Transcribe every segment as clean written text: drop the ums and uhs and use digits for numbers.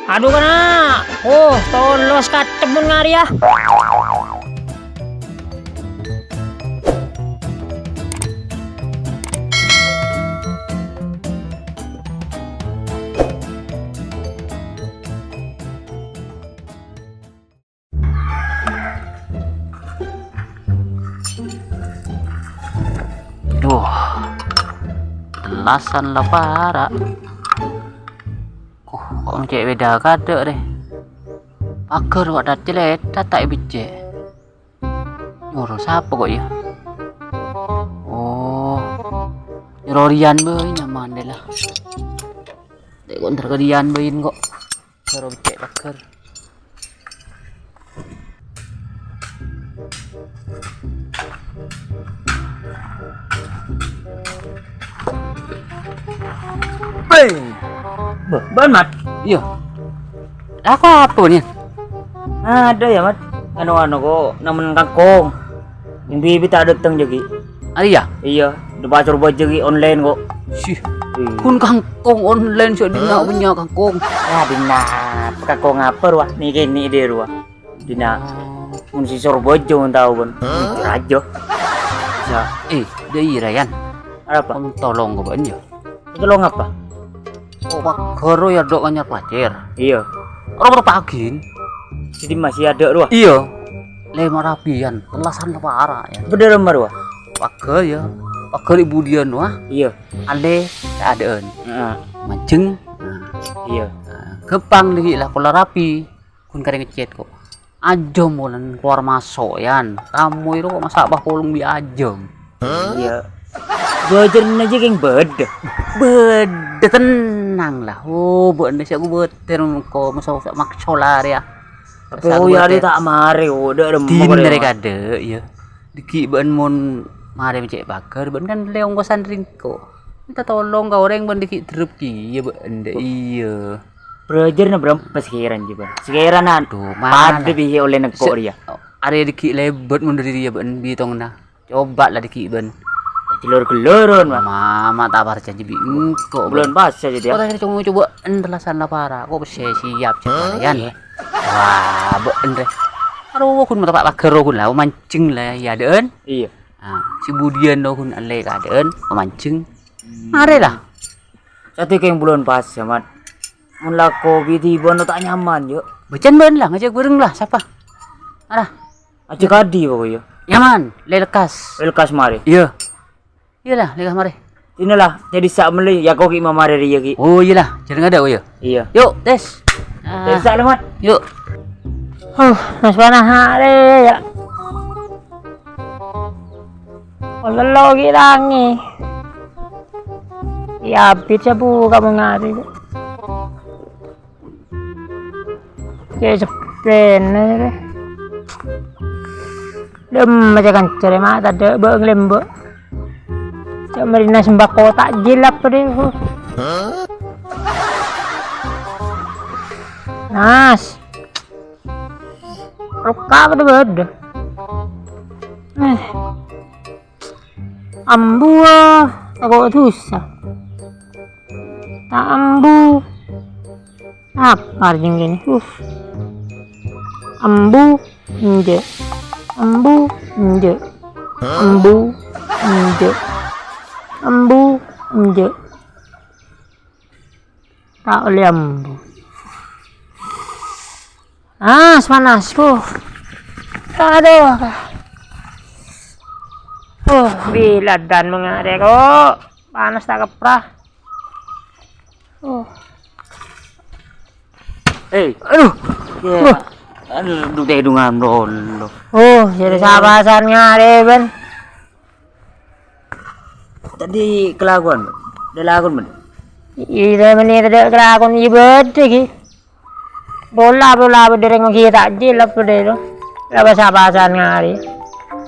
Aduh kena. Tolos katemun ngari ya. Duh, telasan lah para. Kok mencek beda kadek deh. Pagar wak datilet, tak bicek. Nyuruh siapa kok ya? Oh, nyuruh Rian boy nyaman deh lah. Dek kok ntar ke Rian boyin kok. Nyuruh bicek pagar. Ban mat, Iya. Aku apa nih? ada ya mat. Anu kok namun kangkong. Yang bibi tak datang jadi. Iya. Iya, udah bacor buat jadi online kok. Sih. Kun kangkong online so dina punya kangkong. Ya dina, kangkong apa ruah? Nih kini dia ruah. Dina, mun si sorbojo tahu kan. Rajo. Bisa. Dia Irayan. Apa? Kamu tolong kok ban ya. Tolong apa? Oh, pagar ya dok kanyar pelajar. Iya. Orang berpagin. Jadi masih ada ruah. Iya. Lema rapian, telasan parah ya. Bener ruah. Pagar ya. Pagar ibu dia wah. Iya. Ale keadaan. Heeh. Mancing. Iya. Kepang lagi lah kalau rapi. Kun kare ngecet kok. Ajom bulan keluar masuk yan. Kamu itu kok masak bah polong bi ajom. Iya. Belajar aja yang beda. Beda tenang lah. Oh, benda sih aku beter kok masak maksolar ya. Tapi ya dia tak mare, udah ada Din dari kade ya. Diki ban mon mare mencek bakar ban kan leong kosan ringko. Minta tolong kau orang ban diki drup ki ya benda iya. Belajar na berapa sekiran juga. Sekiran Tuh, pada bihi oleh neko dia. Are diki lebet mundur diri ya ban bitong na. Coba lah diki ban. Gelor-geloron mah. Mama tak bar janji bi engko. Belum pas aja dia. Kok tadi coba endelasan lah para. Kok siap cekalian. Wah, bener. Aduh, kun mata pak pagar kun lah mancing lah ya den. Iya. Si Budian kun ale ka den mancing. Are lah. Satu yang belum pas ya mat. Mun lako biti bono tak nyaman yo. Bacan ben lah ngajak bareng lah siapa? Arah. Aja kadi pokoknya. Nyaman, lekas. Lekas mari. Iya. Iyalah, lekas mari. Inilah jadi sak meli ya kok ki mamare dia ki. Oh iyalah, jangan ada oh ya. Iya. Yuk, tes. Sak lah mat. Yuk. Mas panah hari ya. Kalau gilangi. Ya, pizza buka mengari. Cepet nih. Dem macam kan cari mata deh, bang lembu. Marina sembako takjil apa deh. Nas. Ruka apa deh beda. Ambu aku susah. Tak ambu. Apa arjing gini? Ambu nje. Ambu nje. Ambu nje. Ambu nje. Tak oleh ambu. Panas. Aduh. Bila dan mengarik kok. Panas tak keprah. Aduh. Ya. Aduh, deh dungan dulu. Jadi sabasan ngare ben. Tadi kelakuan. Dia lakukan ben. Iya menit ada kelakon ibet iki. Bola berdering kita takjil apa deh lo. Laba sabasan ngare.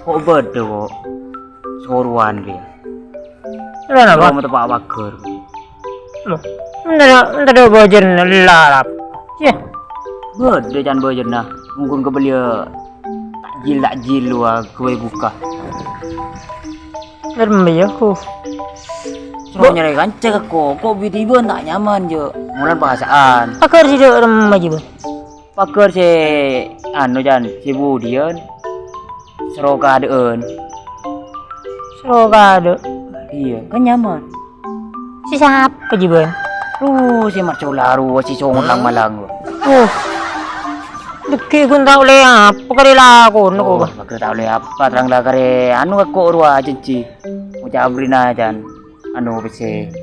Kok beda kok. Soruan dia. Kenapa? Kamu tepak pagar. Entar bojen larap. Ya. Beda jangan bojen nah. Mungkin kebelia takjil lu kue buka. Lembe ya Suruh nyari kancah kok tiba-tiba tak nyaman je. Mulan perasaan. Pakar sih dek remah aja bang. Pakar si jan si Budian. Suruh keadaan. Seroga ada. Iya, kan nyaman. Si siapa aja bang? Si mak colaru si songon lang malang. Deki kun tahu le apa kali lakon ko. Pakar tahu le apa terang lah kare anu aku ruah jenci. Mau cabrin aja anu bese.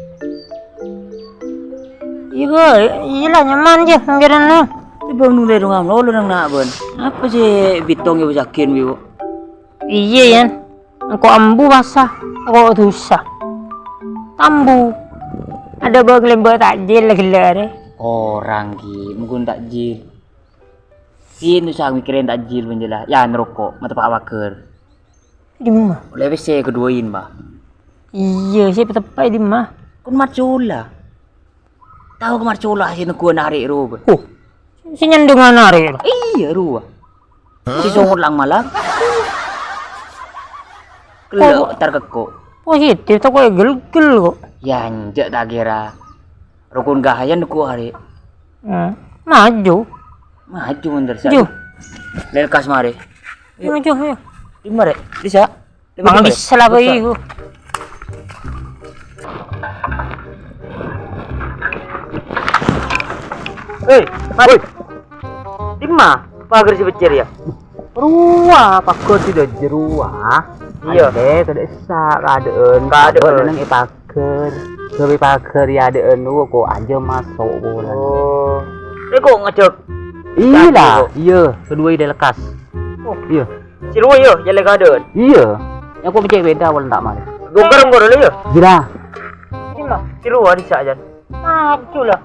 Iya nyaman je nggeran no. Tiba nu le dongam lo nang nak ben. Apa sih bitong ibu sakin ibu? Iya yan. Aku ambu basah, aku dosa. Tambu. Ada bang lembar takjil lagi lari. Orang ki, mungkin takjil. Si nusa mikirin takjil menjelah. Ya ngerokok, mata pak bakar. Di mana? Oleh bese keduain bah. Iya, siapa tepai di mana? Kun marcola. Tahu ke marcola si nuku narik ru. Si nyandungan narik. Iya ru. Si songot lang malang. Kelak terkekok. Positif tak kau gel-gel kok. Ya njek tak kira. Rukun gahayan nuku hari. Maju. Maju mundur Maju. Lelkas mare. Maju ayo. Di mare, bisa. Bang bisa lah bayi ku. Mari. Dimma, pagar si becer ya. Ruah, pakar tidak jeruah. Iya. Ada tidak sak keadaan. Nang pakar. Lebih pakar ya ada nu kok aja masuk bola. Oh. Ini kok ngecek. Iya, kedua ide lekas. Iya. Si luwe yo, jalan keadaan. Iya. Yang kok becek beda wala tak mari. Gogarang gor yo. Gila. Dimana? Si luwe di sak jan. Maju lah.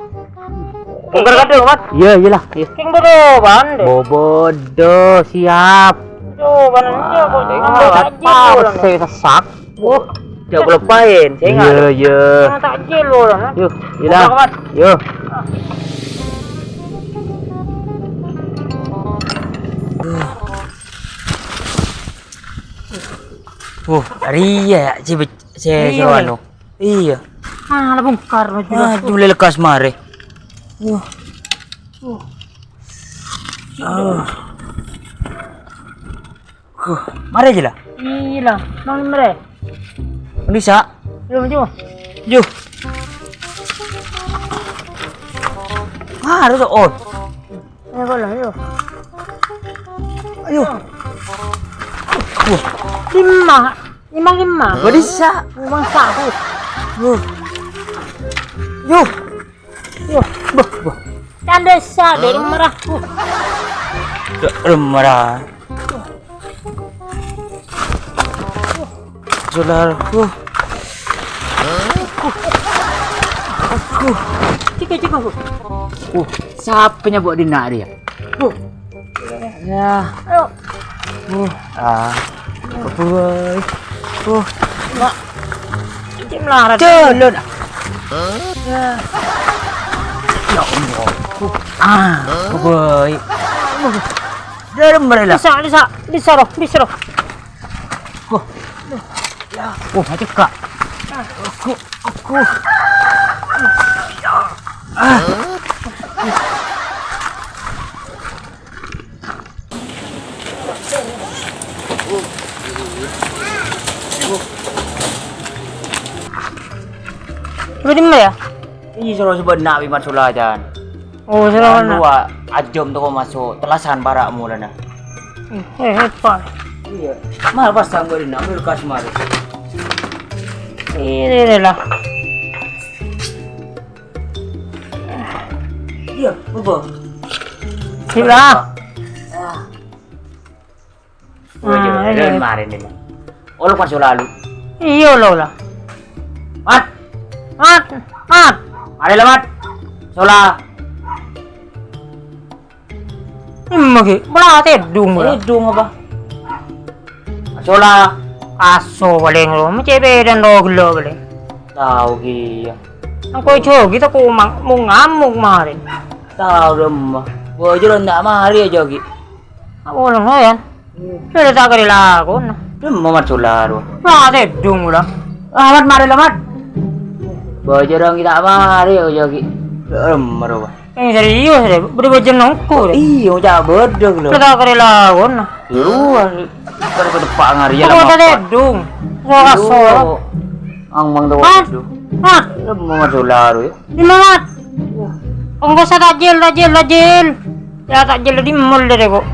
Gogar kadang mat. Iya, iyalah. Iya. King beroban deh. Bobodo siap. Beroban dia kok takjil. Saya tesak. Jangan lupain, saya ingat. Iya. Takjil orang. Yuk, iyalah. Yuk. Ria si anu. Iya. Mana bongkar maju. Jule lekas mare. Mari aja lah. Iya, bang mere. Bisa. Maju. Ju. Harus on. Ayo bola, ayo. Ayo. Lima. Bisa. Bang satu. Yo. Tanda sa dari merah. Marah. Saudara. Cika. Siapa buat dina dia? Ya. Ayo. Boy. Mak. Cik melarat. Jalan. Ya. Ya Allah. Boy. Dari mana lah? Bisa roh. Macam kak. Aku. Udah di mana ya? Ini suruh sebenar Biman Sulajan. Oh, sudah mana? Dua ajam tu kau masuk telasan barakmu lah nah. Hebat. Iya. Mal pasang boleh nak berkas mari. Ini lah. Iya, apa? Sila. Jangan mari ni. Orang pasal lalu. Iyo lah. Mat. Mari lah mat. Sola. Magi, melatih dung lah. Dung apa? Sola. Aso paling lo, macam beda lo gelo paling. Tahu kia. Aku coba kita ku mau ngamuk kemarin. Tahu lemah. Gua jalan tak mari aja ki. Aku orang ya. Sudah tak kali lagu. Lemah mat sola tu. Melatih dung lah. Mat mari lah mat. Bojo dong kita mari yo jogi. Merubah. Yang serius deh, berbojo nongku deh. Iya, udah bodoh lo. Kita kali lawan. Luar. Kan ke depan ngari ya Aku lama. ada dong. Gua kasih. Ang mang daw Mat, bodoh. mat, Mo masularo yo. di mat. Enggak usah tajil. Ya tajil di mall deh kok.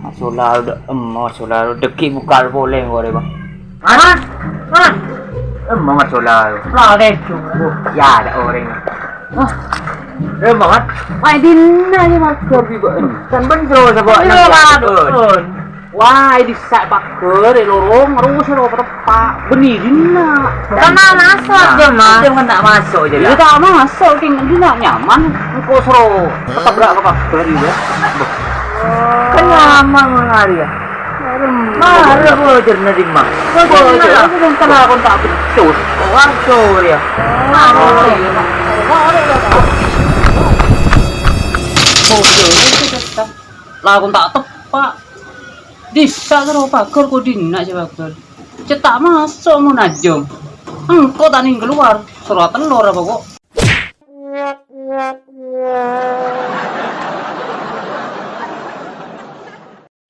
Masularo, masularo deki bukal boleh ngore bang. Mat, mat. Masularo. Lah deh. Ya ada orang. Banget. Ay din na yung magkabi ba? Kan bendro sa ba? Iya, Pak. Wah, di sa bakker, lorong, harus sa lorong pa. Benirin na. Sama masuk aja, Mas. Dia kan tak masuk aja lah. Tak masuk, king di na nyaman. Engko sero ketabrak ke bakker ya. Kan nyaman ngari ya. Mahal ko jerna di mak. Ko jerna kan aku tak betul. Warto ya. Lah aku tak tepak. Disa karo pagar kok dina aja pagar. Cetak masuk mau najong. Engko tani keluar, surat telur apa kok.